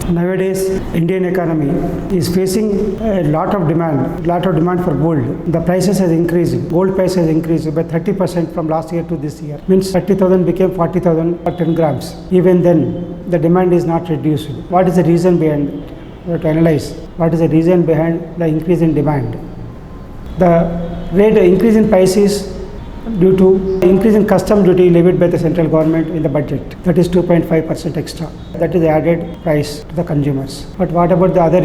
Nowadays, Indian economy is facing a lot of demand for gold. The prices has increased. Gold price has increased by 30% from last year to this year. Means 30,000 became 40,000 for 10 grams. Even then, the demand is not reduced. What is the reason behind it? We have to analyze what is the reason behind the increase in demand. The rate increase in price is due to increase in custom duty levied by the central government in the budget. That is 2.5% extra. That is the added price to the consumers. But what about the other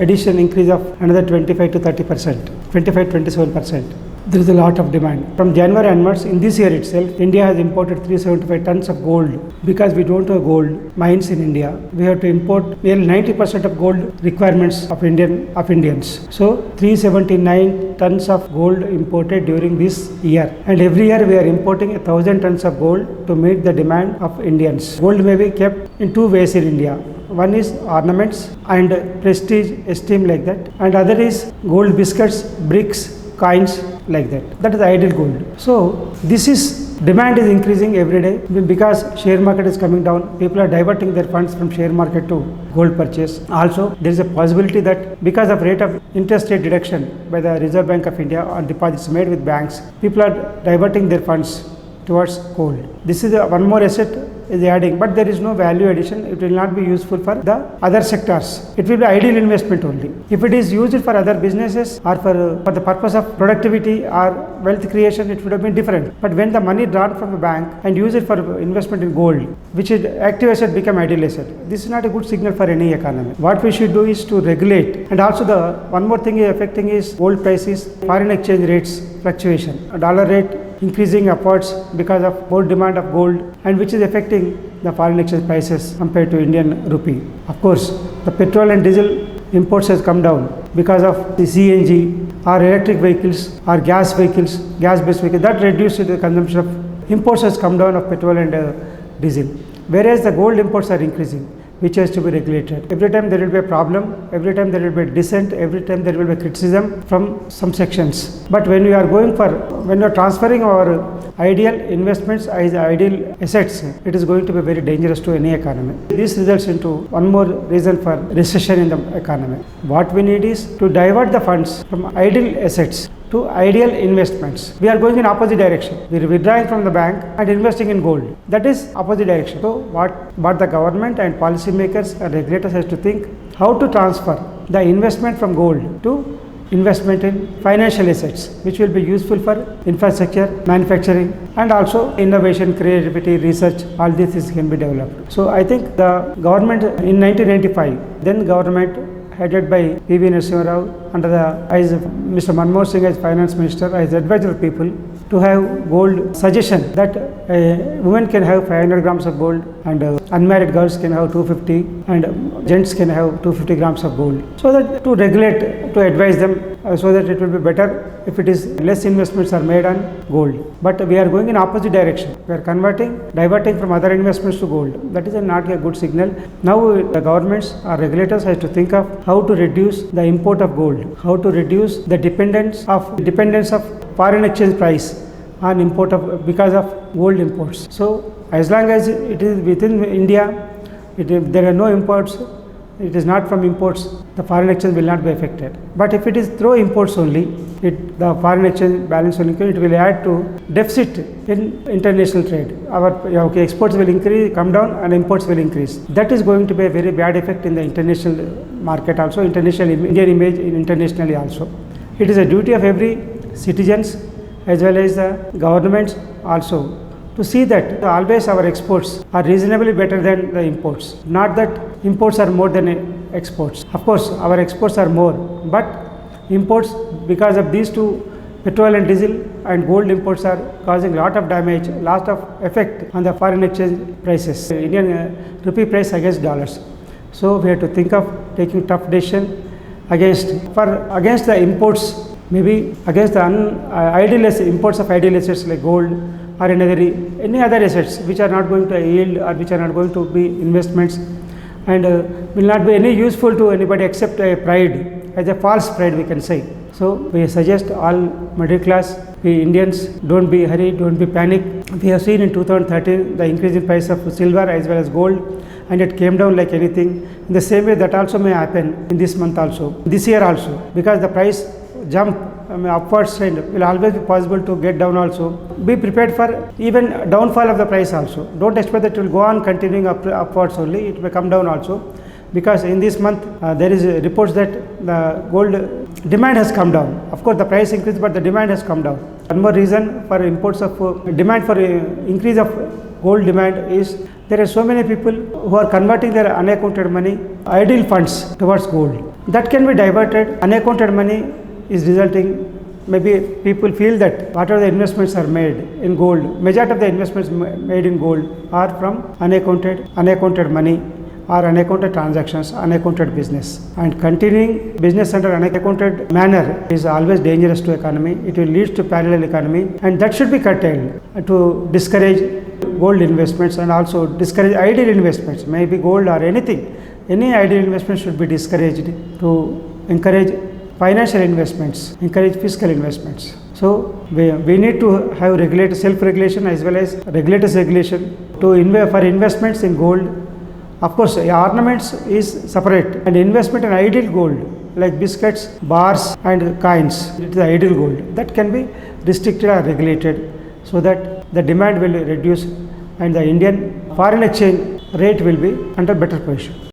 additional increase of another 25 to 30%, 27%? There is a lot of demand. From January onwards, in this year itself, India has imported 375 tons of gold. Because we don't have gold mines in India, we have to import nearly 90% of gold requirements of Indians. So 379 tons of gold imported during this year. And every year we are importing 1,000 tons of gold to meet the demand of Indians. Gold may be kept in two ways in India. One is ornaments and prestige, esteem like that. And other is gold biscuits, bricks, coins like that. That is ideal gold. So this is demand is increasing every day because share market is coming down. People are diverting their funds from share market to gold purchase. Also, there is a possibility that because of rate of interest rate reduction by the Reserve Bank of India on deposits made with banks, people are diverting their funds towards gold. This is one more asset is adding, but there is no value addition. It will not be useful for the other sectors. It will be ideal investment only. If it is used for other businesses or for the purpose of productivity or wealth creation, it would have been different. But when the money drawn from the bank and use it for investment in gold, which is active asset become ideal asset, this is not a good signal for any economy. What we should do is to regulate. And also the one more thing affecting is gold prices, foreign exchange rates fluctuation. A dollar rate increasing upwards because of more demand of gold, and which is affecting the foreign exchange prices compared to Indian rupee. Of course, the petrol and diesel imports has come down because of the CNG or electric vehicles or gas based vehicles. That reduced the consumption of imports has come down of petrol and diesel. Whereas the gold imports are increasing, which has to be regulated. Every time there will be a problem, every time there will be a dissent, every time there will be criticism from some sections. But when we are transferring our ideal investments as ideal assets, it is going to be very dangerous to any economy. This results into one more reason for recession in the economy. What we need is to divert the funds from ideal assets to ideal investments. We are going in opposite direction. We are withdrawing from the bank and investing in gold. That is opposite direction. So what the government and policymakers and regulators has to think how to transfer the investment from gold to investment in financial assets, which will be useful for infrastructure, manufacturing, and also innovation, creativity, research. All these things can be developed. So I think the government in 1995, then government headed by P.V. Narasimha Rao under the eyes of Mr. Manmohan Singh as finance minister, as advisor of people, to have gold suggestion that women can have 500 grams of gold and unmarried girls can have 250 and gents can have 250 grams of gold. So that to regulate, to advise them so that it will be better if it is less investments are made on gold. But we are going in opposite direction. We are diverting from other investments to gold. That is not a good signal. Now the governments or regulators has to think of how to reduce the import of gold, how to reduce the dependence of foreign exchange price on import of because of gold imports. So as long as it is within India, there are no imports, it is not from imports, the foreign exchange will not be affected. But if it is through imports only, the foreign exchange balance will increase, it will add to deficit in international trade. Our exports will come down and imports will increase. That is going to be a very bad effect in the international market also, international Indian image internationally also. It is a duty of every citizens as well as the governments also to see that always our exports are reasonably better than the imports. Not that imports are more than exports. Of course, our exports are more, but imports, because of these two, petrol and diesel and gold imports, are causing a lot of damage, lot of effect on the foreign exchange prices, Indian rupee price against dollars. So we have to think of taking tough decision against the imports, maybe against the imports of ideal assets like gold or any other assets which are not going to yield or which are not going to be investments and will not be any useful to anybody except a pride, as a false pride we can say. So we suggest all middle class, we Indians, don't be hurried, don't be panic. We have seen in 2013 the increase in price of silver as well as gold, and it came down like anything. In the same way, that also may happen in this month also, this year also, because the price jump upwards trend will always be possible to get down also. Be prepared for even downfall of the price also. Don't expect that it will go on continuing upwards only. It may come down also, because in this month there is reports that the gold demand has come down. Of course, the price increased, but the demand has come down. One more reason for imports of demand for increase of gold demand is there are so many people who are converting their unaccounted money, idle funds towards gold. That can be diverted. Unaccounted money is resulting, maybe people feel that whatever the investments are made in gold, majority of the investments made in gold are from unaccounted money or unaccounted transactions, unaccounted business. And continuing business under unaccounted manner is always dangerous to economy. It will lead to parallel economy, and that should be curtailed to discourage gold investments and also discourage idle investments, maybe gold or anything. Any idle investment should be discouraged to encourage financial investments, encourage fiscal investments. So we need to have regulator self-regulation as well as regulators regulation to for investments in gold. Of course, ornaments is separate, and investment in idle gold like biscuits, bars and coins, it is idle gold, that can be restricted or regulated so that the demand will reduce and the Indian foreign exchange rate will be under better position.